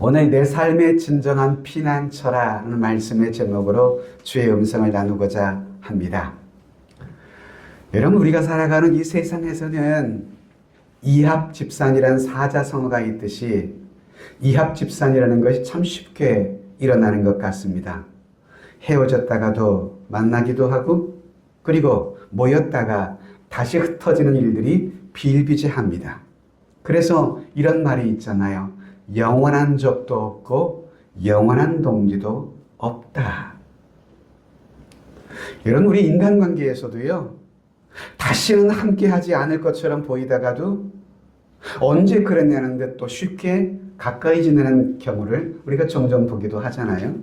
오늘 내 삶의 진정한 피난처라는 말씀의 제목으로 주의 음성을 나누고자 합니다. 여러분, 우리가 살아가는 이 세상에서는 이합집산이라는 사자성어가 있듯이 이합집산이라는 것이 참 쉽게 일어나는 것 같습니다. 헤어졌다가도 만나기도 하고, 그리고 모였다가 다시 흩어지는 일들이 비일비재합니다. 그래서 이런 말이 있잖아요. 영원한 적도 없고 영원한 동지도 없다. 이런 우리 인간관계에서도요, 다시는 함께하지 않을 것처럼 보이다가도 언제 그랬냐는 듯 또 쉽게 가까이 지내는 경우를 우리가 종종 보기도 하잖아요.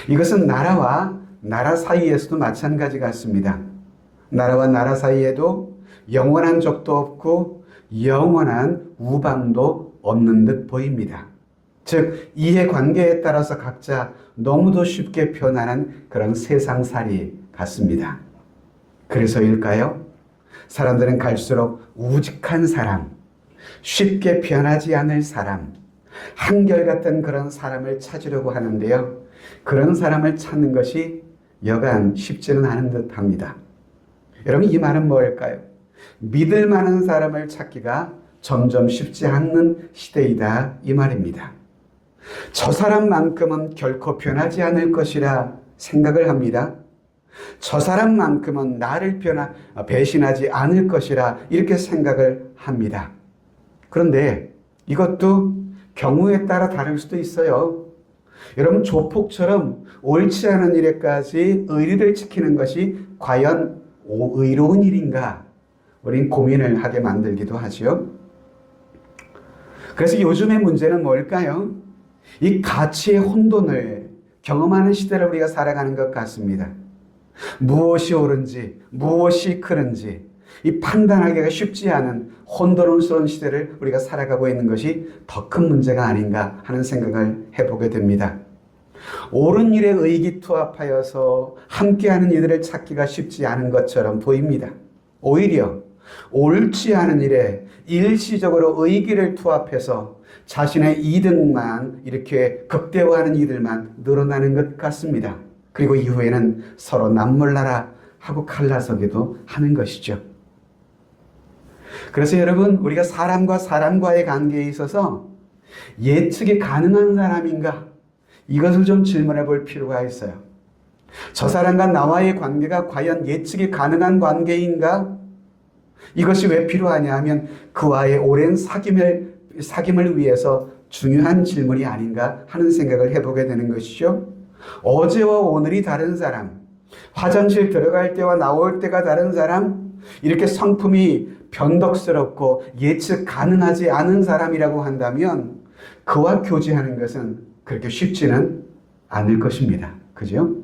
이것은 나라와 나라 사이에서도 마찬가지 같습니다. 나라와 나라 사이에도 영원한 적도 없고 영원한 우방도 없는 듯 보입니다. 즉, 이해관계에 따라서 각자 너무도 쉽게 변하는 그런 세상살이 같습니다. 그래서일까요? 사람들은 갈수록 우직한 사람, 쉽게 변하지 않을 사람, 한결같은 그런 사람을 찾으려고 하는데요. 그런 사람을 찾는 것이 여간 쉽지는 않은 듯 합니다. 여러분, 이 말은 뭘까요? 믿을 만한 사람을 찾기가 점점 쉽지 않는 시대이다, 이 말입니다. 저 사람만큼은 결코 변하지 않을 것이라 생각을 합니다. 저 사람만큼은 나를 배신하지 않을 것이라 이렇게 생각을 합니다. 그런데 이것도 경우에 따라 다를 수도 있어요. 여러분, 조폭처럼 옳지 않은 일에까지 의리를 지키는 것이 과연 의로운 일인가? 우린 고민을 하게 만들기도 하죠. 그래서 요즘의 문제는 뭘까요? 이 가치의 혼돈을 경험하는 시대를 우리가 살아가는 것 같습니다. 무엇이 옳은지, 무엇이 그른지 이 판단하기가 쉽지 않은 혼돈스러운 시대를 우리가 살아가고 있는 것이 더 큰 문제가 아닌가 하는 생각을 해보게 됩니다. 옳은 일에 의기투합하여서 함께하는 이들을 찾기가 쉽지 않은 것처럼 보입니다. 오히려 옳지 않은 일에 일시적으로 의기를 투합해서 자신의 이득만 이렇게 극대화하는 이들만 늘어나는 것 같습니다. 그리고 이후에는 서로 남몰라라 하고 갈라서기도 하는 것이죠. 그래서 여러분, 우리가 사람과 사람과의 관계에 있어서 예측이 가능한 사람인가? 이것을 좀 질문해 볼 필요가 있어요. 저 사람과 나와의 관계가 과연 예측이 가능한 관계인가? 이것이 왜 필요하냐 하면 그와의 오랜 사귐을 위해서 중요한 질문이 아닌가 하는 생각을 해보게 되는 것이죠. 어제와 오늘이 다른 사람, 화장실 들어갈 때와 나올 때가 다른 사람, 이렇게 성품이 변덕스럽고 예측 가능하지 않은 사람이라고 한다면 그와 교제하는 것은 그렇게 쉽지는 않을 것입니다. 그죠?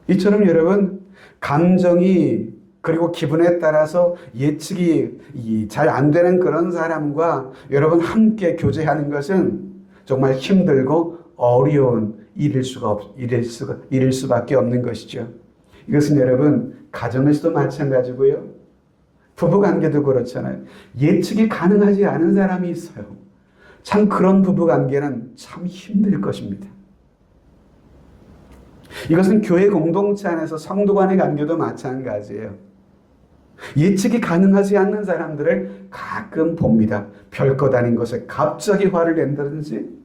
이처럼 여러분, 감정이 그리고 기분에 따라서 예측이 잘 안 되는 그런 사람과 여러분 함께 교제하는 것은 정말 힘들고 어려운 일일 수밖에 없는 것이죠. 이것은 여러분, 가정에서도 마찬가지고요. 부부관계도 그렇잖아요. 예측이 가능하지 않은 사람이 있어요. 참 그런 부부관계는 참 힘들 것입니다. 이것은 교회 공동체 안에서 성도 간의 관계도 마찬가지예요. 예측이 가능하지 않는 사람들을 가끔 봅니다. 별것 아닌 것에 갑자기 화를 낸다든지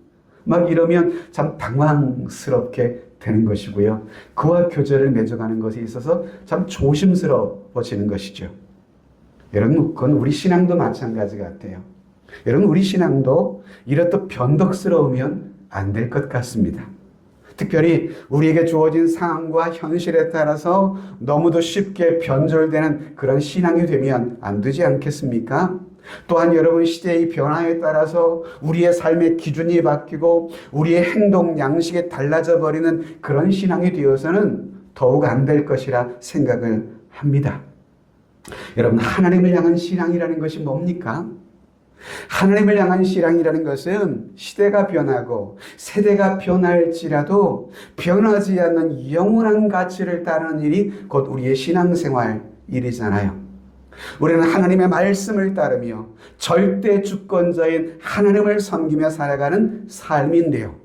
막 이러면 참 당황스럽게 되는 것이고요. 그와 교제를 맺어가는 것에 있어서 참 조심스러워지는 것이죠. 여러분, 그건 우리 신앙도 마찬가지 같아요. 여러분, 우리 신앙도 이렇듯 변덕스러우면 안 될 것 같습니다. 특별히 우리에게 주어진 상황과 현실에 따라서 너무도 쉽게 변절되는 그런 신앙이 되면 안 되지 않겠습니까? 또한 여러분, 시대의 변화에 따라서 우리의 삶의 기준이 바뀌고 우리의 행동 양식이 달라져 버리는 그런 신앙이 되어서는 더욱 안 될 것이라 생각을 합니다. 여러분, 하나님을 향한 신앙이라는 것이 뭡니까? 하나님을 향한 신앙이라는 것은 시대가 변하고 세대가 변할지라도 변하지 않는 영원한 가치를 따르는 일이 곧 우리의 신앙생활 일이잖아요. 우리는 하나님의 말씀을 따르며 절대 주권자인 하나님을 섬기며 살아가는 삶인데요.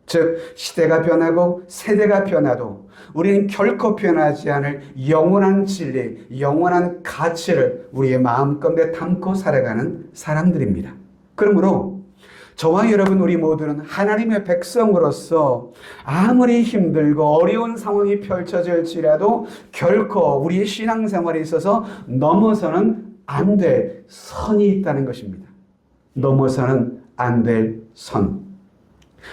즉 시대가 변하고 세대가 변화도 우리는 결코 변하지 않을 영원한 진리, 영원한 가치를 우리의 마음가운데 담고 살아가는 사람들입니다. 그러므로 저와 여러분 우리 모두는 하나님의 백성으로서 아무리 힘들고 어려운 상황이 펼쳐질지라도 결코 우리의 신앙생활에 있어서 넘어서는 안 될 선이 있다는 것입니다. 넘어서는 안 될 선.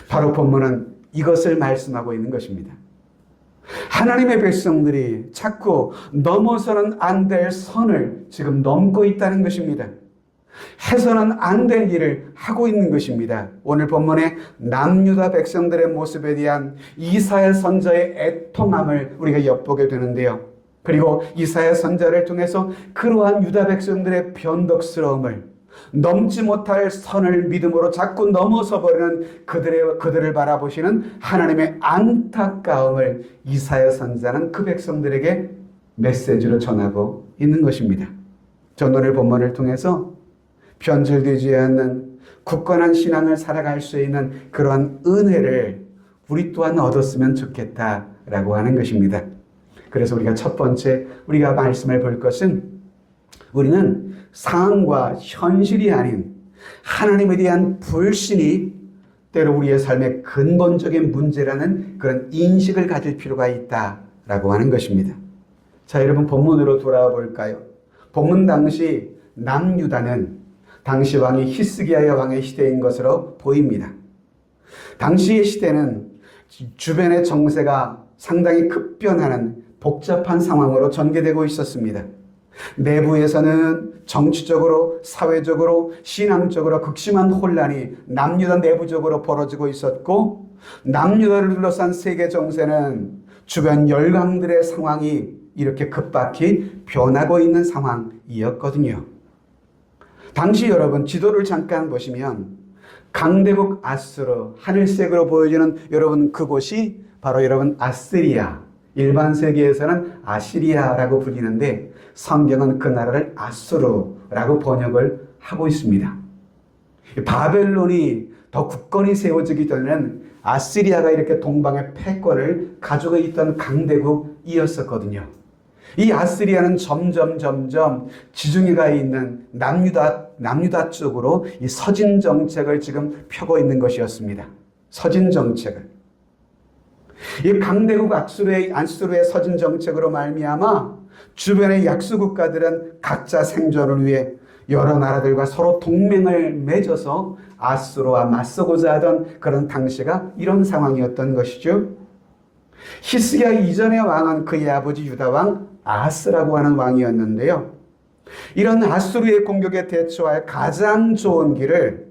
바로 본문은 이것을 말씀하고 있는 것입니다. 하나님의 백성들이 자꾸 넘어서는 안 될 선을 지금 넘고 있다는 것입니다. 해서는 안 될 일을 하고 있는 것입니다. 오늘 본문의 남유다 백성들의 모습에 대한 이사야 선자의 애통함을 우리가 엿보게 되는데요. 그리고 이사야 선자를 통해서 그러한 유다 백성들의 변덕스러움을, 넘지 못할 선을 믿음으로 자꾸 넘어서 버리는 그들을 바라보시는 하나님의 안타까움을 이사야 선자는 그 백성들에게 메시지로 전하고 있는 것입니다. 전 오늘 본문을 통해서 변질되지 않는 굳건한 신앙을 살아갈 수 있는 그러한 은혜를 우리 또한 얻었으면 좋겠다라고 하는 것입니다. 그래서 우리가 첫 번째 우리가 말씀을 볼 것은 우리는 상황과 현실이 아닌 하나님에 대한 불신이 때로 우리의 삶의 근본적인 문제라는 그런 인식을 가질 필요가 있다라고 하는 것입니다. 자, 여러분 본문으로 돌아와 볼까요? 본문 당시 남유다는 당시 왕이 히스기야 왕의 시대인 것으로 보입니다. 당시의 시대는 주변의 정세가 상당히 급변하는 복잡한 상황으로 전개되고 있었습니다. 내부에서는 정치적으로, 사회적으로, 신앙적으로 극심한 혼란이 남유다 내부적으로 벌어지고 있었고, 남유다를 둘러싼 세계 정세는 주변 열강들의 상황이 이렇게 급박히 변하고 있는 상황이었거든요. 당시 여러분 지도를 잠깐 보시면 강대국 아수르, 하늘색으로 보여지는 여러분 그곳이 바로 여러분 아시리아, 일반 세계에서는 아시리아라고 불리는데 성경은 그 나라를 아수르라고 번역을 하고 있습니다. 바벨론이 더 굳건히 세워지기 전에는 아시리아가 이렇게 동방의 패권을 가지고 있던 강대국이었었거든요. 이 아시리아는 점점 지중해가 있는 남유다 쪽으로 이 서진 정책을 지금 펴고 있는 것이었습니다. 서진 정책을. 이 강대국 아수르의 서진 정책으로 말미암아 주변의 약수 국가들은 각자 생존을 위해 여러 나라들과 서로 동맹을 맺어서 아수르와 맞서고자 하던 그런 당시가 이런 상황이었던 것이죠. 히스기야 이전의 왕은 그의 아버지 유다 왕 아하스라고 하는 왕이었는데요. 이런 아수르의 공격에 대처할 가장 좋은 길을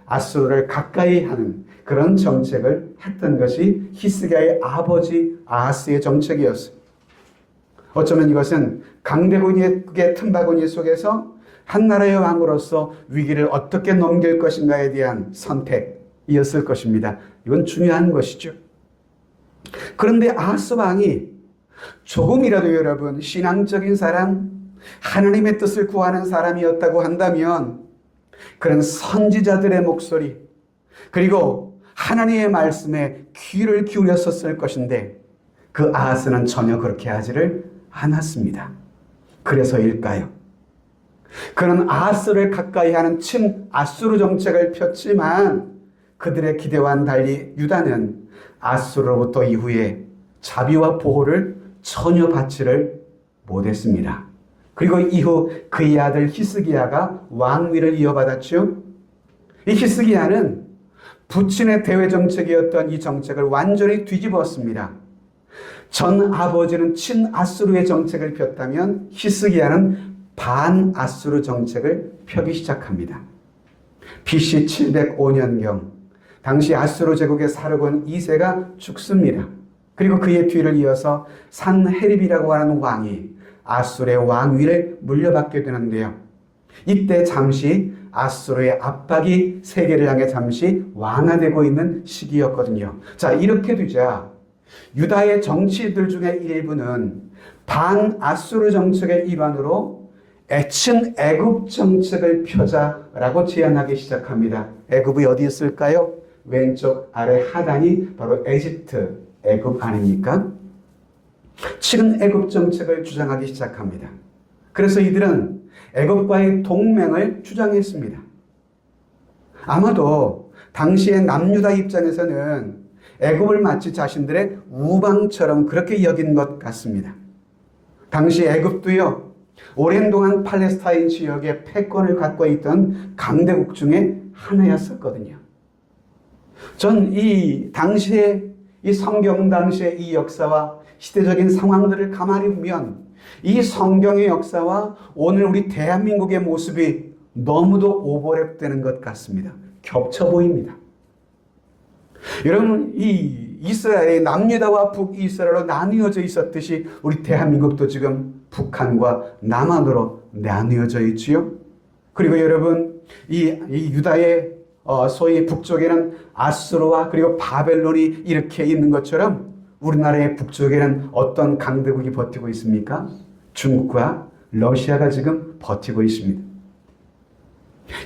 아수르를 가까이 하는 그런 정책을 했던 것이 히스기야의 아버지 아하스의 정책이었어요. 어쩌면 이것은 강대국의 틈바구니 속에서 한 나라의 왕으로서 위기를 어떻게 넘길 것인가에 대한 선택이었을 것입니다. 이건 중요한 것이죠. 그런데 아하스 왕이 조금이라도 여러분 신앙적인 사람, 하나님의 뜻을 구하는 사람이었다고 한다면 그런 선지자들의 목소리 그리고 하나님의 말씀에 귀를 기울였었을 것인데 그 아하스는 전혀 그렇게 하지를 않았습니다. 그래서일까요? 그는 아하스를 가까이 하는 친아수르 정책을 폈지만 그들의 기대와는 달리 유다는 아수르로부터 이후에 자비와 보호를 전혀 받지를 못했습니다. 그리고 이후 그의 아들 히스기야가 왕위를 이어받았죠. 이 히스기야는 부친의 대외 정책이었던 이 정책을 완전히 뒤집었습니다. 전 아버지는 친아수르의 정책을 폈다면 히스기야는 반아수르 정책을 펴기 시작합니다. BC 705년경 당시 아수르 제국의 사르곤 2세가 죽습니다. 그리고 그의 뒤를 이어서 산헤립이라고 하는 왕이 아수르의 왕위를 물려받게 되는데요. 이때 잠시 아수르의 압박이 세계를 향해 잠시 완화되고 있는 시기였거든요. 자, 이렇게 되자 유다의 정치인들 중에 일부는 반아수르 정책의 일환으로 애칭 애굽 정책을 펴자라고 제안하기 시작합니다. 애굽이 어디 있을까요? 왼쪽 아래 하단이 바로 에집트, 애굽 아닙니까? 친은 애굽 정책을 주장하기 시작합니다. 그래서 이들은 애굽과의 동맹을 주장했습니다. 아마도 당시의 남유다 입장에서는 애굽을 마치 자신들의 우방처럼 그렇게 여긴 것 같습니다. 당시 애굽도요, 오랜 동안 팔레스타인 지역의 패권을 갖고 있던 강대국 중에 하나였었거든요. 전 이 당시의 이 성경 당시의 이 역사와 시대적인 상황들을 가만히 보면 이 성경의 역사와 오늘 우리 대한민국의 모습이 너무도 오버랩되는 것 같습니다. 겹쳐 보입니다. 여러분, 이 이스라엘이 남유다와 북이스라엘로 나뉘어져 있었듯이 우리 대한민국도 지금 북한과 남한으로 나뉘어져 있지요. 그리고 여러분, 이 유다의 소위 북쪽에는 아수르와 그리고 바벨론이 이렇게 있는 것처럼 우리나라의 북쪽에는 어떤 강대국이 버티고 있습니까? 중국과 러시아가 지금 버티고 있습니다.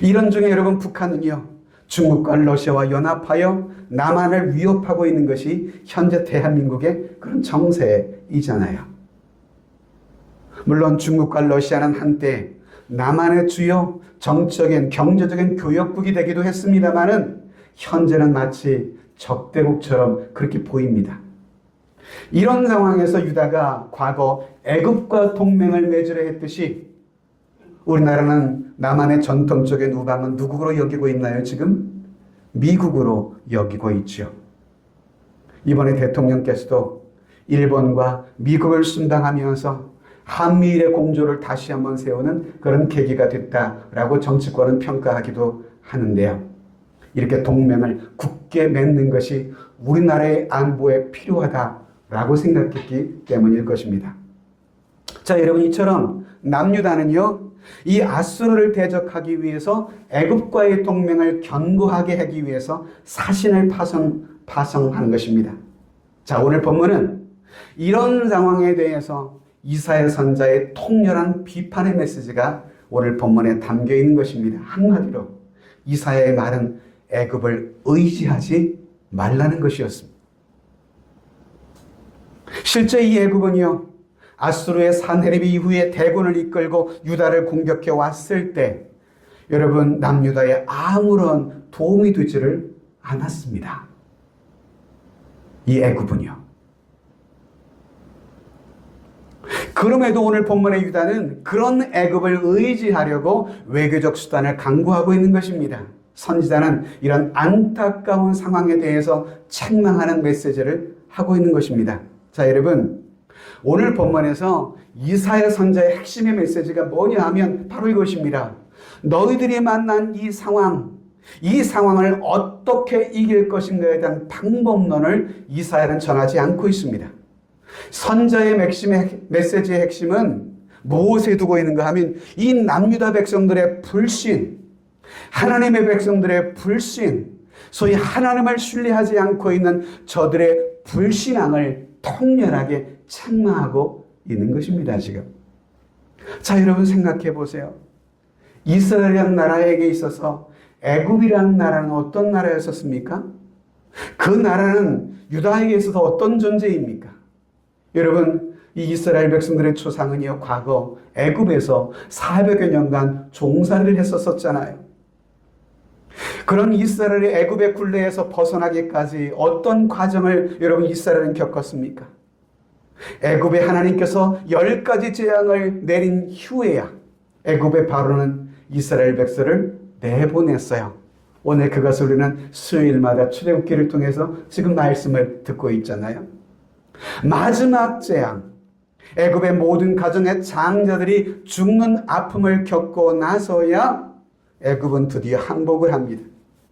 이런 중에 여러분, 북한은요, 중국과 러시아와 연합하여 남한을 위협하고 있는 것이 현재 대한민국의 그런 정세이잖아요. 물론 중국과 러시아는 한때 남한의 주요 정적인 경제적인 교역국이 되기도 했습니다마는 현재는 마치 적대국처럼 그렇게 보입니다. 이런 상황에서 유다가 과거 애굽과 동맹을 맺으려 했듯이 우리나라는 남한의 전통적인 우방은 누구로 여기고 있나요? 지금 미국으로 여기고 있죠. 이번에 대통령께서도 일본과 미국을 순방하면서 한미일의 공조를 다시 한번 세우는 그런 계기가 됐다라고 정치권은 평가하기도 하는데요. 이렇게 동맹을 굳게 맺는 것이 우리나라의 안보에 필요하다라고 생각했기 때문일 것입니다. 자, 여러분, 이처럼 남유다는요, 이 아수르를 대적하기 위해서 애굽과의 동맹을 견고하게 하기 위해서 사신을 파송하는 것입니다. 자, 오늘 본문은 이런 상황에 대해서 이사야 선자의 통렬한 비판의 메시지가 오늘 본문에 담겨 있는 것입니다. 한마디로 이사야의 말은 애굽을 의지하지 말라는 것이었습니다. 실제 이 애굽은요, 아수르의 산헤립 이후에 대군을 이끌고 유다를 공격해 왔을 때 여러분, 남유다에 아무런 도움이 되지를 않았습니다. 이 애굽은요. 그럼에도 오늘 본문의 유다는 그런 애굽을 의지하려고 외교적 수단을 강구하고 있는 것입니다. 선지자는 이런 안타까운 상황에 대해서 책망하는 메시지를 하고 있는 것입니다. 자, 여러분, 오늘 본문에서 이사야 선지자의 핵심의 메시지가 뭐냐 하면 바로 이것입니다. 너희들이 만난 이 상황을 어떻게 이길 것인가에 대한 방법론을 이사야는 전하지 않고 있습니다. 선지자의 메시지의 핵심은 무엇에 두고 있는가 하면 이 남유다 백성들의 불신, 하나님의 백성들의 불신, 소위 하나님을 신뢰하지 않고 있는 저들의 불신앙을 통렬하게 책망하고 있는 것입니다, 지금. 자, 여러분 생각해 보세요. 이스라엘이라는 나라에게 있어서 애굽이라는 나라는 어떤 나라였었습니까? 그 나라는 유다에게 있어서 어떤 존재입니까? 여러분, 이 이스라엘 백성들의 조상은요, 과거 애굽에서 400여 년간 종살이를 했었잖아요. 그런 이스라엘이 애굽의 굴레에서 벗어나기까지 어떤 과정을 여러분 이스라엘은 겪었습니까? 애굽의 하나님께서 10가지 재앙을 내린 후에야 애굽의 바로는 이스라엘 백성을 내보냈어요. 오늘 그것을 우리는 수요일마다 출애굽기를 통해서 지금 말씀을 듣고 있잖아요. 마지막 재앙, 애굽의 모든 가정의 장자들이 죽는 아픔을 겪고 나서야 애굽은 드디어 항복을 합니다.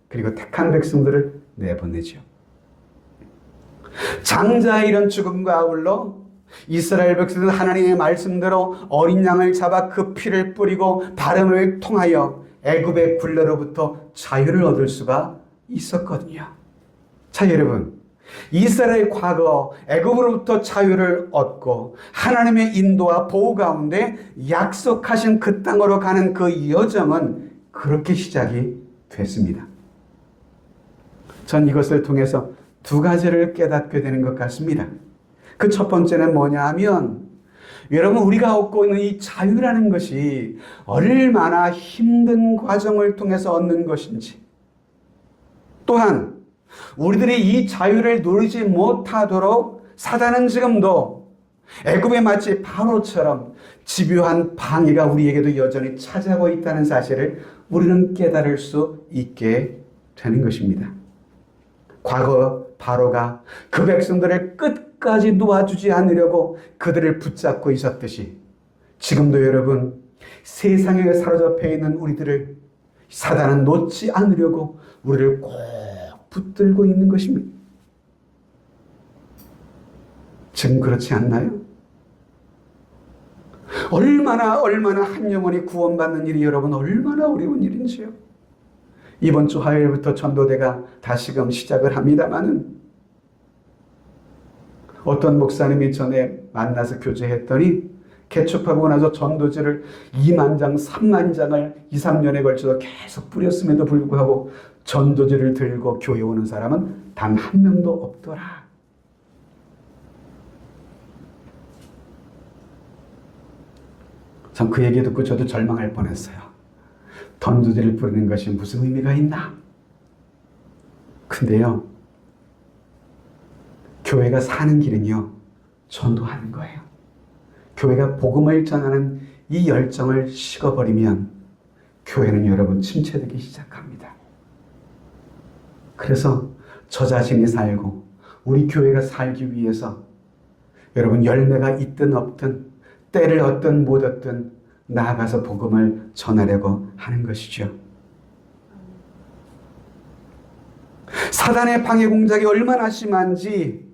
그리고 택한 백성들을 내보내죠. 장자의 이런 죽음과 아울러 이스라엘 백성들은 하나님의 말씀대로 어린 양을 잡아 그 피를 뿌리고 바람을 통하여 애굽의 굴레로부터 자유를 얻을 수가 있었거든요. 자, 여러분, 이스라엘 과거 애굽으로부터 자유를 얻고 하나님의 인도와 보호 가운데 약속하신 그 땅으로 가는 그 여정은 그렇게 시작이 됐습니다. 전 이것을 통해서 두 가지를 깨닫게 되는 것 같습니다. 그 첫 번째는 뭐냐 하면 여러분, 우리가 얻고 있는 이 자유라는 것이 얼마나 힘든 과정을 통해서 얻는 것인지, 또한 우리들이 이 자유를 누리지 못하도록 사단은 지금도 애굽의 마치 바로처럼 집요한 방해가 우리에게도 여전히 차지하고 있다는 사실을 우리는 깨달을 수 있게 되는 것입니다. 과거 바로가 그 백성들을 끝까지 놓아주지 않으려고 그들을 붙잡고 있었듯이 지금도 여러분, 세상에 사로잡혀 있는 우리들을 사단은 놓지 않으려고 우리를 꼭 붙들고 있는 것입니다. 지금 그렇지 않나요? 얼마나 한 영혼이 구원받는 일이 여러분 얼마나 어려운 일인지요. 이번 주 화요일부터 전도대가 다시금 시작을 합니다마는 어떤 목사님이 전에 만나서 교제했더니 개척하고 나서 전도지를 2만 장, 3만 장을 2, 3년에 걸쳐서 계속 뿌렸음에도 불구하고 전도지를 들고 교회 오는 사람은 단 한 명도 없더라. 전 그 얘기 듣고 저도 절망할 뻔했어요. 전도지를 뿌리는 것이 무슨 의미가 있나? 근데요, 교회가 사는 길은요, 전도하는 거예요. 교회가 복음을 전하는 이 열정을 식어버리면 교회는 여러분 침체되기 시작합니다. 그래서 저 자신이 살고 우리 교회가 살기 위해서 여러분 열매가 있든 없든 때를 얻든 못 얻든 나아가서 복음을 전하려고 하는 것이죠. 사단의 방해 공작이 얼마나 심한지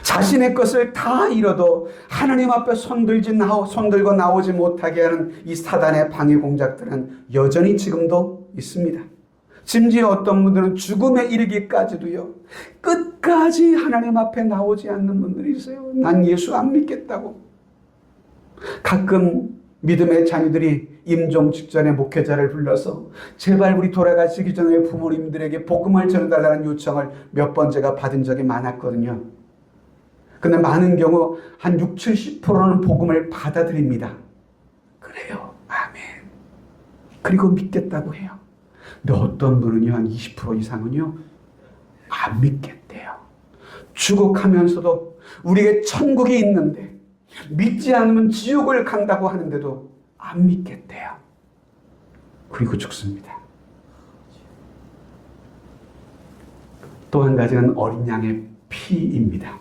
자신의 것을 다 잃어도 하나님 앞에 손들고 나오지 못하게 하는 이 사단의 방해 공작들은 여전히 지금도 있습니다. 심지어 어떤 분들은 죽음에 이르기까지도요, 끝까지 하나님 앞에 나오지 않는 분들이 있어요. 난 예수 안 믿겠다고. 가끔 믿음의 자녀들이 임종 직전에 목회자를 불러서 제발 우리 돌아가시기 전에 부모님들에게 복음을 전해달라는 요청을 몇 번 제가 받은 적이 많았거든요. 근데 많은 경우 한 60, 70%는 복음을 받아들입니다. 그래요. 아멘. 그리고 믿겠다고 해요. 근데 어떤 분은요, 한 20% 이상은요, 안 믿겠대요. 죽어가면서도 우리에게 천국이 있는데 믿지 않으면 지옥을 간다고 하는데도 안 믿겠대요. 그리고 죽습니다. 또 한 가지는 어린 양의 피입니다.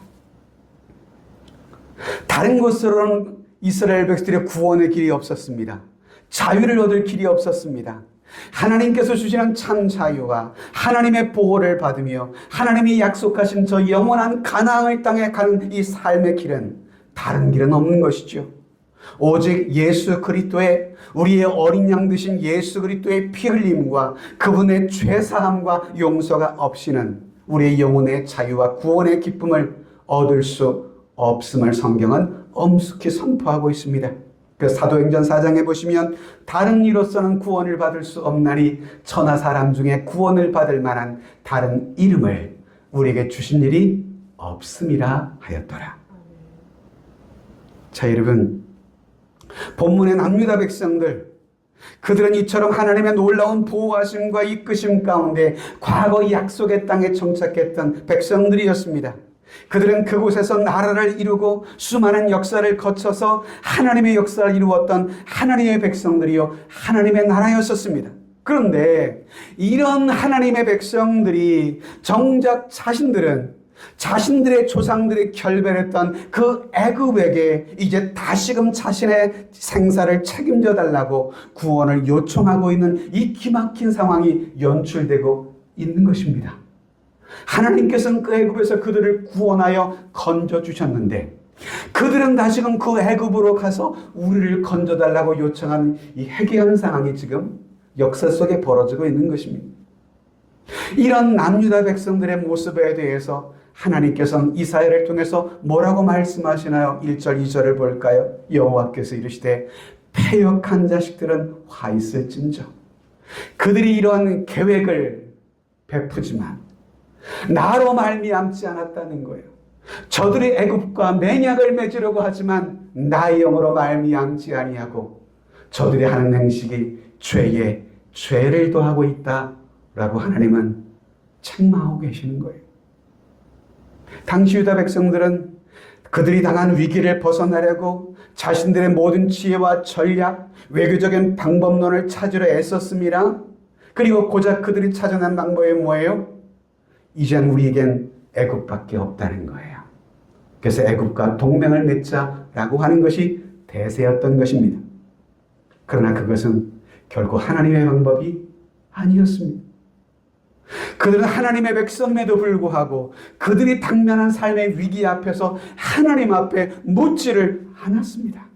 다른 곳으로는 이스라엘 백성들의 구원의 길이 없었습니다. 자유를 얻을 길이 없었습니다. 하나님께서 주시는 참 자유와 하나님의 보호를 받으며 하나님이 약속하신 저 영원한 가나안의 땅에 가는 이 삶의 길은 다른 길은 없는 것이죠. 오직 예수 그리스도의, 우리의 어린 양 되신 예수 그리스도의 피 흘림과 그분의 죄 사함과 용서가 없이는 우리의 영혼의 자유와 구원의 기쁨을 얻을 수 없음을 성경은 엄숙히 선포하고 있습니다. 그 사도행전 4장에 보시면 다른 이로서는 구원을 받을 수 없나니 천하 사람 중에 구원을 받을 만한 다른 이름을 우리에게 주신 일이 없음이라 하였더라. 자, 여러분, 본문의 남유다 백성들, 그들은 이처럼 하나님의 놀라운 보호하심과 이끄심 가운데 과거 약속의 땅에 정착했던 백성들이었습니다. 그들은 그곳에서 나라를 이루고 수많은 역사를 거쳐서 하나님의 역사를 이루었던 하나님의 백성들이요, 하나님의 나라였었습니다. 그런데 이런 하나님의 백성들이 정작 자신들의 조상들이 결별했던 그 애굽에게 이제 다시금 자신의 생사를 책임져 달라고 구원을 요청하고 있는 이 기막힌 상황이 연출되고 있는 것입니다. 하나님께서는 그 애굽에서 그들을 구원하여 건져주셨는데 그들은 다시금 그 애굽으로 가서 우리를 건져달라고 요청하는 이 해괴한 상황이 지금 역사 속에 벌어지고 있는 것입니다. 이런 남유다 백성들의 모습에 대해서 하나님께서는 이사야를 통해서 뭐라고 말씀하시나요? 1절, 2절을 볼까요? 여호와께서 이르시되 패역한 자식들은 화 있을진저. 그들이 이런 계획을 베푸지만 나로 말미암지 않았다는 거예요. 저들이 애굽과 맹약을 맺으려고 하지만 나의 영으로 말미암지 아니하고 저들이 하는 행식이 죄에 죄를 더하고 있다라고 하나님은 책망하고 계시는 거예요. 당시 유다 백성들은 그들이 당한 위기를 벗어나려고 자신들의 모든 지혜와 전략, 외교적인 방법론을 찾으려 애썼습니다. 그리고 고작 그들이 찾아낸 방법이 뭐예요? 이젠 우리에겐 애굽밖에 없다는 거예요. 그래서 애굽과 동맹을 맺자라고 하는 것이 대세였던 것입니다. 그러나 그것은 결국 하나님의 방법이 아니었습니다. 그들은 하나님의 백성임에도 불구하고 그들이 당면한 삶의 위기 앞에서 하나님 앞에 묻지를 않았습니다.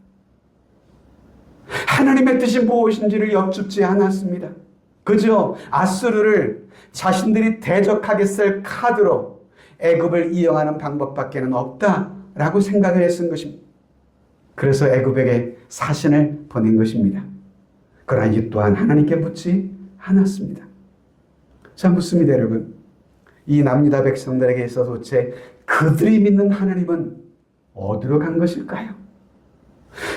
하나님의 뜻이 무엇인지를 여쭙지 않았습니다. 그저 아수르를 자신들이 대적하게 쓸 카드로 애굽을 이용하는 방법밖에는 없다라고 생각을 했은 것입니다. 그래서 애굽에게 사신을 보낸 것입니다. 그러나 이 또한 하나님께 묻지 않았습니다. 자, 묻습니다, 여러분. 이 남유다 백성들에게 있어서 도대체 그들이 믿는 하나님은 어디로 간 것일까요?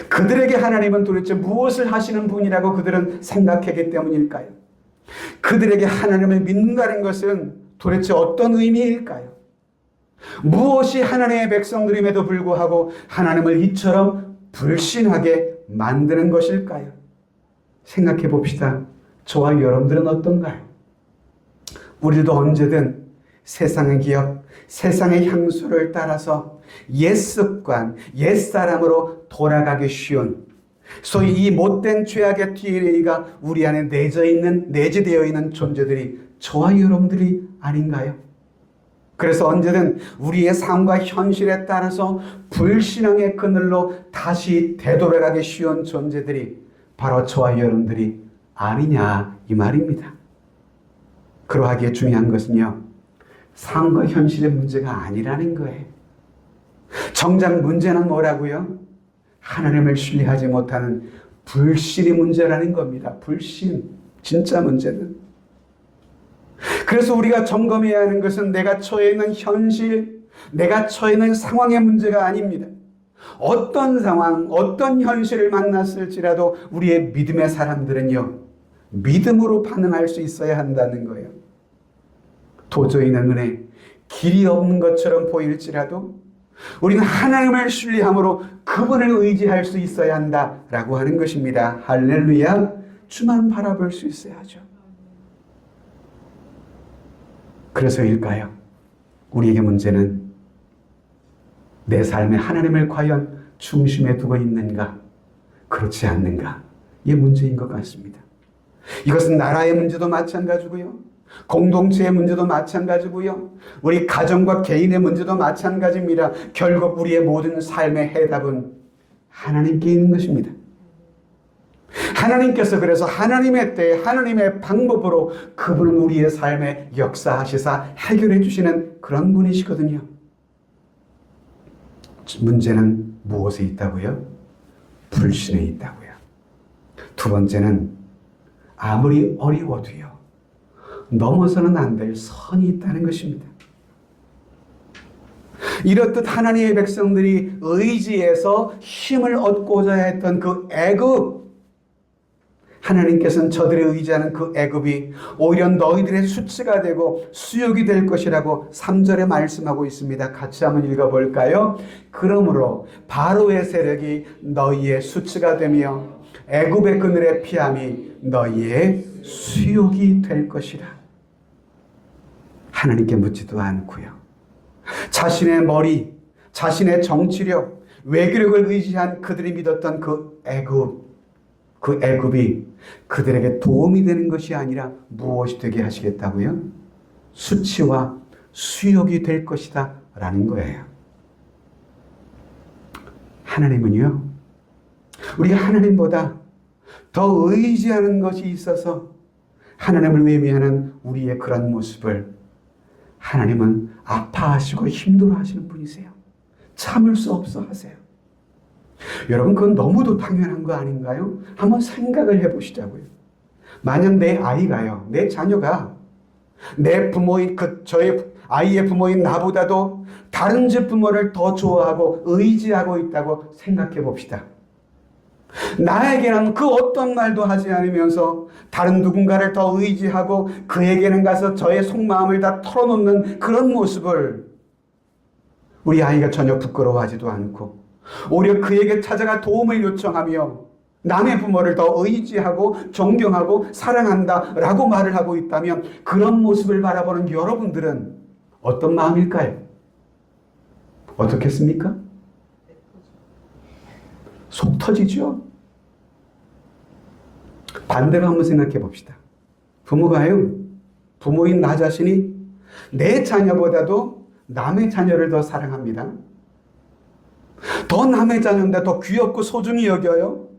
그들에게 하나님은 도대체 무엇을 하시는 분이라고 그들은 생각했기 때문일까요? 그들에게 하나님을 믿는다는 것은 도대체 어떤 의미일까요? 무엇이 하나님의 백성들임에도 불구하고 하나님을 이처럼 불신하게 만드는 것일까요? 생각해 봅시다. 저와 여러분들은 어떤가요? 우리도 언제든 세상의 기업, 세상의 향수를 따라서 옛 습관, 옛 사람으로 돌아가기 쉬운 소위 이 못된 죄악의 DNA가 우리 안에 내재되어 있는 존재들이 저와 여러분들이 아닌가요? 그래서 언제든 우리의 삶과 현실에 따라서 불신앙의 그늘로 다시 되돌아가기 쉬운 존재들이 바로 저와 여러분들이 아니냐 이 말입니다. 그러하기에 중요한 것은요, 삶과 현실의 문제가 아니라는 거예요. 정작 문제는 뭐라고요? 하나님을 신뢰하지 못하는 불신의 문제라는 겁니다. 불신, 진짜 문제는. 그래서 우리가 점검해야 하는 것은 내가 처해 있는 현실, 내가 처해 있는 상황의 문제가 아닙니다. 어떤 상황, 어떤 현실을 만났을지라도 우리의 믿음의 사람들은요, 믿음으로 반응할 수 있어야 한다는 거예요. 도저히 내 눈에 길이 없는 것처럼 보일지라도 우리는 하나님을 신뢰함으로 그분을 의지할 수 있어야 한다라고 하는 것입니다. 할렐루야. 주만 바라볼 수 있어야죠. 그래서일까요? 우리에게 문제는 내 삶에 하나님을 과연 중심에 두고 있는가, 그렇지 않는가, 이게 문제인 것 같습니다. 이것은 나라의 문제도 마찬가지고요. 공동체의 문제도 마찬가지고요. 우리 가정과 개인의 문제도 마찬가지입니다. 결국 우리의 모든 삶의 해답은 하나님께 있는 것입니다. 하나님께서 그래서 하나님의 때, 하나님의 방법으로 그분은 우리의 삶에 역사하시사 해결해 주시는 그런 분이시거든요. 문제는 무엇에 있다고요? 불신에 있다고요. 두 번째는 아무리 어려워도요, 넘어서는 안 될 선이 있다는 것입니다. 이렇듯 하나님의 백성들이 의지해서 힘을 얻고자 했던 그 애굽, 하나님께서는 저들이 의지하는 그 애굽이 오히려 너희들의 수치가 되고 수욕이 될 것이라고 3절에 말씀하고 있습니다. 같이 한번 읽어볼까요? 그러므로 바로의 세력이 너희의 수치가 되며 애굽의 그늘의 피함이 너희의 수욕이 될 것이라. 하나님께 묻지도 않고요, 자신의 머리, 자신의 정치력, 외교력을 의지한 그들이 믿었던 그 애굽이 그들에게 도움이 되는 것이 아니라 무엇이 되게 하시겠다고요? 수치와 수욕이 될 것이다 라는 거예요. 하나님은요, 우리가 하나님보다 더 의지하는 것이 있어서 하나님을 외면하는 우리의 그런 모습을 하나님은 아파하시고 힘들어하시는 분이세요. 참을 수 없어 하세요. 여러분, 그건 너무도 당연한 거 아닌가요? 한번 생각을 해보시자고요. 만약 내 아이가요, 내 자녀가 내 부모인 저의 아이의 부모인 나보다도 다른 집 부모를 더 좋아하고 의지하고 있다고 생각해 봅시다. 나에게는 그 어떤 말도 하지 않으면서 다른 누군가를 더 의지하고 그에게는 가서 저의 속마음을 다 털어놓는 그런 모습을 우리 아이가 전혀 부끄러워하지도 않고 오히려 그에게 찾아가 도움을 요청하며 남의 부모를 더 의지하고 존경하고 사랑한다라고 말을 하고 있다면 그런 모습을 바라보는 여러분들은 어떤 마음일까요? 어떻겠습니까? 속 터지죠? 반대로 한번 생각해 봅시다. 부모인 나 자신이 내 자녀보다도 남의 자녀를 더 사랑합니다. 더 남의 자녀인데 더 귀엽고 소중히 여겨요.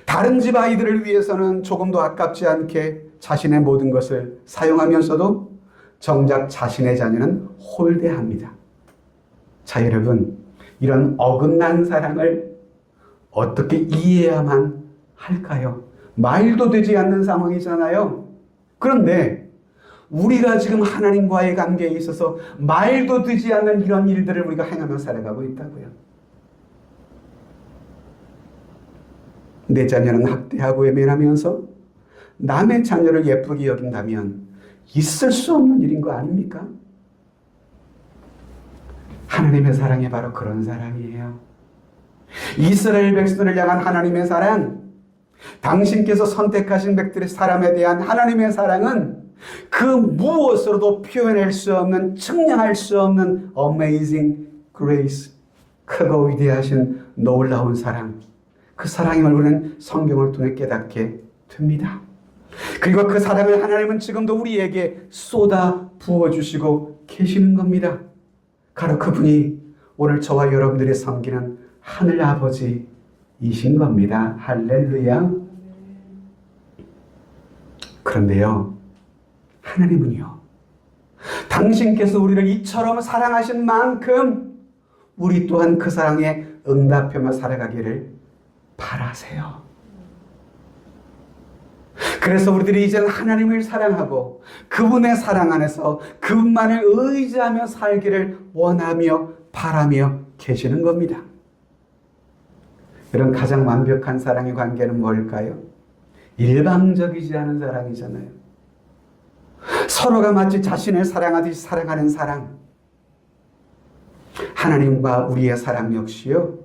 다른 집 아이들을 위해서는 조금도 아깝지 않게 자신의 모든 것을 사용하면서도 정작 자신의 자녀는 홀대합니다. 자, 여러분, 이런 어긋난 사랑을 어떻게 이해해야만 할까요? 말도 되지 않는 상황이잖아요. 그런데 우리가 지금 하나님과의 관계에 있어서 말도 되지 않는 이런 일들을 우리가 행하며 살아가고 있다고요. 내 자녀는 학대하고 외면하면서 남의 자녀를 예쁘게 여긴다면 있을 수 없는 일인 거 아닙니까? 하나님의 사랑이 바로 그런 사랑이에요. 이스라엘 백성들을 향한 하나님의 사랑, 당신께서 선택하신 백들의 사람에 대한 하나님의 사랑은 그 무엇으로도 표현할 수 없는, 측량할 수 없는 amazing grace, 크고 위대하신 놀라운 사랑, 그 사랑임을 우리는 성경을 통해 깨닫게 됩니다. 그리고 그 사랑을 하나님은 지금도 우리에게 쏟아 부어주시고 계시는 겁니다. 바로 그분이 오늘 저와 여러분들이 섬기는 하늘 아버지이신 겁니다. 할렐루야. 그런데요, 하나님은요, 당신께서 우리를 이처럼 사랑하신 만큼 우리 또한 그 사랑에 응답하며 살아가기를 바라세요. 그래서 우리들이 이제는 하나님을 사랑하고 그분의 사랑 안에서 그분만을 의지하며 살기를 원하며 바라며 계시는 겁니다. 이런 가장 완벽한 사랑의 관계는 뭘까요? 일방적이지 않은 사랑이잖아요. 서로가 마치 자신을 사랑하듯이 사랑하는 사랑. 하나님과 우리의 사랑 역시요,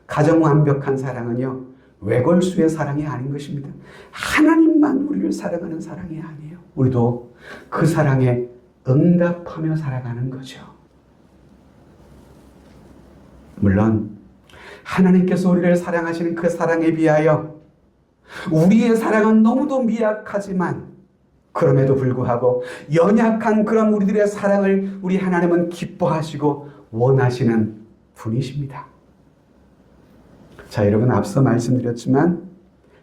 가장 완벽한 사랑은요, 외골수의 사랑이 아닌 것입니다. 하나님만 우리를 사랑하는 사랑이 아니에요. 우리도 그 사랑에 응답하며 살아가는 거죠. 물론 하나님께서 우리를 사랑하시는 그 사랑에 비하여 우리의 사랑은 너무도 미약하지만 그럼에도 불구하고 연약한 그런 우리들의 사랑을 우리 하나님은 기뻐하시고 원하시는 분이십니다. 자, 여러분, 앞서 말씀드렸지만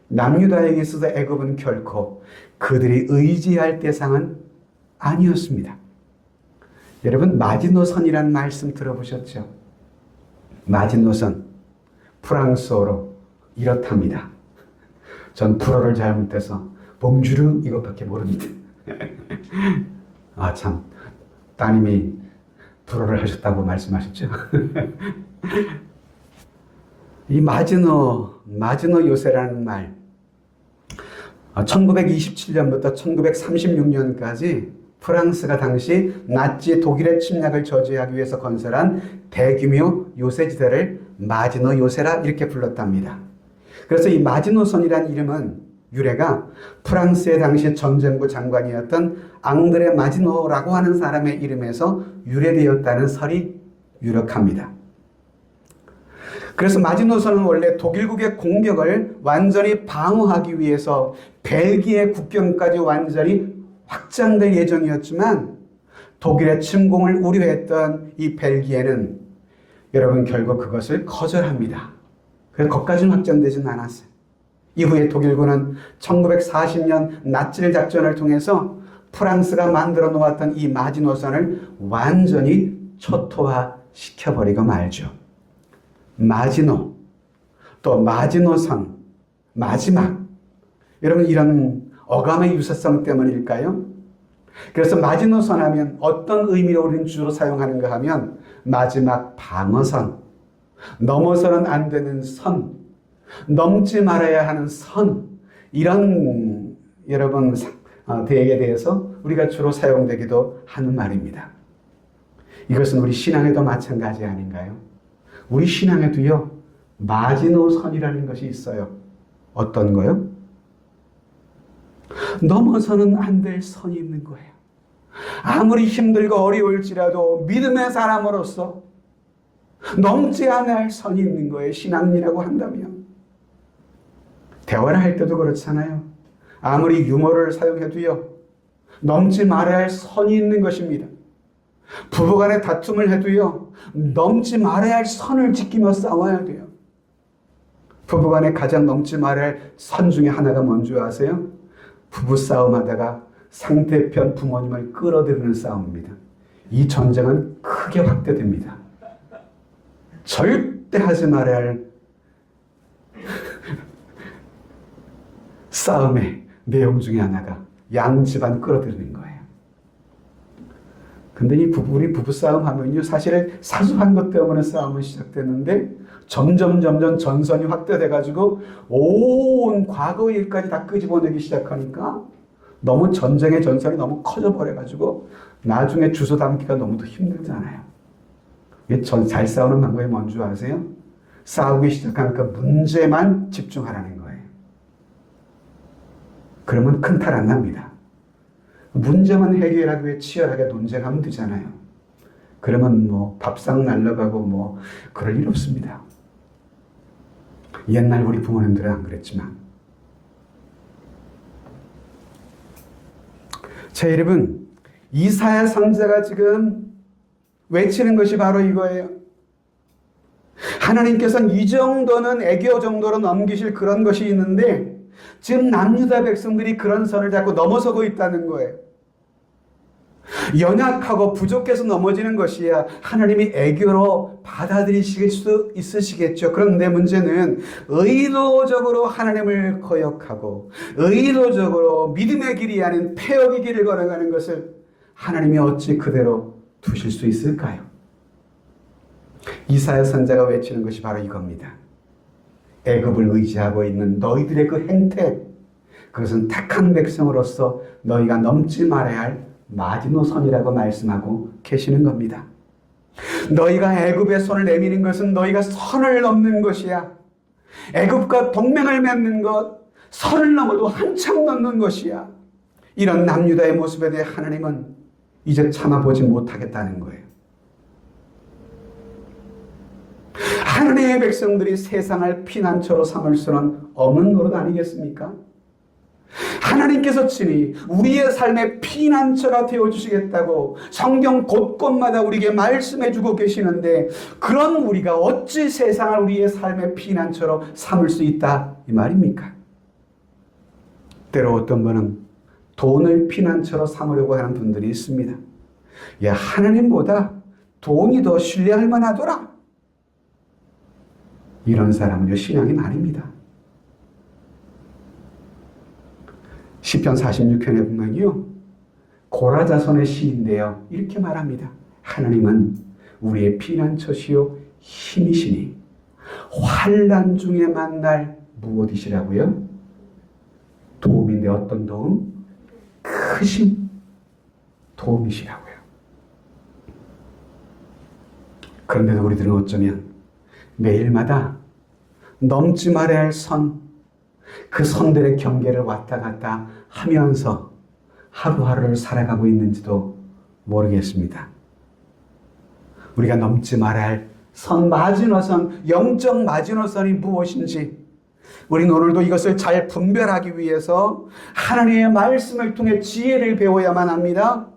남유다에게 있어서 애굽은 결코 그들이 의지할 대상은 아니었습니다. 여러분, 마지노선이라는 말씀 들어보셨죠? 마지노선, 프랑스어로 이렇답니다. 전 불어를 잘 못해서 봉주르 이것밖에 모릅니다. 아, 참, 따님이 불어를 하셨다고 말씀하셨죠? 이 마지노 요새라는 말, 1927년부터 1936년까지 프랑스가 당시 나치 독일의 침략을 저지하기 위해서 건설한 대규모 요새지대를 마지노 요새라 이렇게 불렀답니다. 그래서 이 마지노선이라는 이름은 유래가 프랑스의 당시 전쟁부 장관이었던 앙드레 마지노라고 하는 사람의 이름에서 유래되었다는 설이 유력합니다. 그래서 마지노선은 원래 독일국의 공격을 완전히 방어하기 위해서 벨기에 국경까지 완전히 확장될 예정이었지만 독일의 침공을 우려했던 이 벨기에는 여러분 결국 그것을 거절합니다. 그래서 거기까지는 확장되지는 않았어요. 이후에 독일군은 1940년 나치를 작전을 통해서 프랑스가 만들어 놓았던 이 마지노선을 완전히 초토화시켜버리고 말죠. 마지노, 또 마지노선, 마지막. 여러분, 이런 어감의 유사성 때문일까요? 그래서 마지노선 하면 어떤 의미로 우리는 주로 사용하는가 하면 마지막 방어선, 넘어서는 안 되는 선, 넘지 말아야 하는 선, 이런 여러분 대에 대해서 우리가 주로 사용되기도 하는 말입니다. 이것은 우리 신앙에도 마찬가지 아닌가요? 우리 신앙에도요, 마지노선이라는 것이 있어요. 어떤 거요? 넘어서는 안 될 선이 있는 거예요. 아무리 힘들고 어려울지라도 믿음의 사람으로서 넘지 않아야 할 선이 있는 거예요. 신앙이라고 한다면. 대화를 할 때도 그렇잖아요. 아무리 유머를 사용해도요, 넘지 말아야 할 선이 있는 것입니다. 부부간에 다툼을 해도요, 넘지 말아야 할 선을 지키며 싸워야 돼요. 부부간에 가장 넘지 말아야 할 선 중에 하나가 뭔지 아세요? 부부싸움 하다가 상대편 부모님을 끌어들이는 싸움입니다. 이 전쟁은 크게 확대됩니다. 절대 하지 말아야 할 싸움의 내용 중에 하나가 양 집안 끌어들이는 거예요. 근데 우리 부부싸움 하면요, 사실 사소한 것 때문에 싸움은 시작됐는데 점점 전선이 확대돼가지고 온 과거 일까지 다 끄집어내기 시작하니까 너무 전쟁의 전선이 너무 커져버려가지고 나중에 주워 담기가 너무도 힘들잖아요. 잘 싸우는 방법이 뭔지 아세요? 싸우기 시작하니까 문제만 집중하라는 거예요. 그러면 큰 탈 안 납니다. 문제만 해결하기 위해 치열하게 논쟁하면 되잖아요. 그러면 뭐 밥상 날라가고 뭐 그럴 일 없습니다. 옛날 우리 부모님들은 안 그랬지만. 자, 여러분, 이사야 선지자가 지금 외치는 것이 바로 이거예요. 하나님께서는 이 정도는 애교 정도로 넘기실 그런 것이 있는데 지금 남유다 백성들이 그런 선을 자꾸 넘어서고 있다는 거예요. 연약하고 부족해서 넘어지는 것이야 하나님이 애교로 받아들이실 수 있으시겠죠. 그런데 문제는 의도적으로 하나님을 거역하고 의도적으로 믿음의 길이 아닌 패역의 길을 걸어가는 것을 하나님이 어찌 그대로 두실 수 있을까요? 이사야 선지자가 외치는 것이 바로 이겁니다. 애굽을 의지하고 있는 너희들의 그 행태, 그것은 택한 백성으로서 너희가 넘지 말아야 할 마지노선이라고 말씀하고 계시는 겁니다. 너희가 애굽의 손을 내미는 것은 너희가 선을 넘는 것이야. 애굽과 동맹을 맺는 것, 선을 넘어도 한참 넘는 것이야. 이런 남유다의 모습에 대해 하나님은 이제 참아보지 못하겠다는 거예요. 하나님의 백성들이 세상을 피난처로 삼을 수는 없는 노릇 아니겠습니까? 하나님께서 친히 우리의 삶의 피난처가 되어주시겠다고 성경 곳곳마다 우리에게 말씀해주고 계시는데 그런 우리가 어찌 세상을 우리의 삶의 피난처로 삼을 수 있다 이 말입니까? 때로 어떤 분은 돈을 피난처로 삼으려고 하는 분들이 있습니다. 야, 하나님보다 돈이 더 신뢰할 만하더라. 이런 사람은요, 신앙이 아닙니다. 시편 46편에 보면요, 고라자손의 시인데요, 이렇게 말합니다. 하나님은 우리의 피난처시요 힘이시니 환난 중에 만날 무엇이시라고요? 도움인데 어떤 도움? 크신 도움이시라고요. 그런데도 우리들은 어쩌면 매일마다 넘지 말아야 할 선, 그 선들의 경계를 왔다 갔다 하면서 하루하루를 살아가고 있는지도 모르겠습니다. 우리가 넘지 말아야 할 선, 마지노선, 영적 마지노선이 무엇인지 우리는 오늘도 이것을 잘 분별하기 위해서 하나님의 말씀을 통해 지혜를 배워야만 합니다.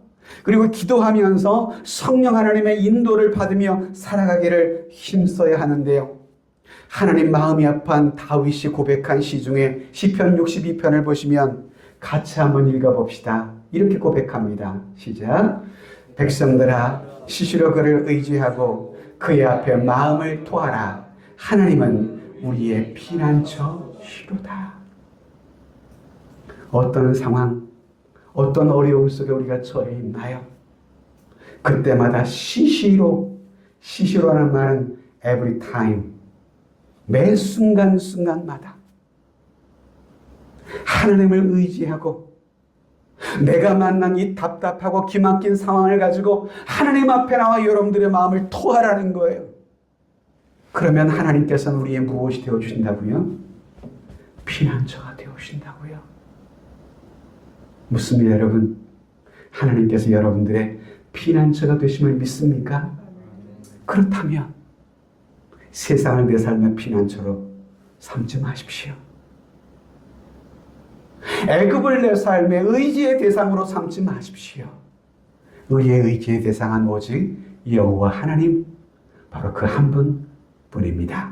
그리고 기도하면서 성령 하나님의 인도를 받으며 살아가기를 힘써야 하는데요. 하나님 마음이 아파한 다윗이 고백한 시 중에 시편 62편을 보시면 같이 한번 읽어봅시다. 이렇게 고백합니다. 시작. 백성들아 시시로 그를 의지하고 그의 앞에 마음을 토하라. 하나님은 우리의 피난처시로다. 어떤 상황, 어떤 어려움 속에 우리가 처해 있나요? 그때마다 시시로라는 말은 every time, 매 순간순간마다 하나님을 의지하고 내가 만난 이 답답하고 기막힌 상황을 가지고 하나님 앞에 나와 여러분들의 마음을 토하라는 거예요. 그러면 하나님께서는 우리의 무엇이 되어주신다고요? 피난처가 되어주신다고요. 묻습니다, 여러분. 하나님께서 여러분들의 피난처가 되심을 믿습니까? 그렇다면 세상을 내 삶의 피난처로 삼지 마십시오. 애굽을 내 삶의 의지의 대상으로 삼지 마십시오. 우리의 의지의 대상은 오직 여호와 하나님, 바로 그 한 분뿐입니다.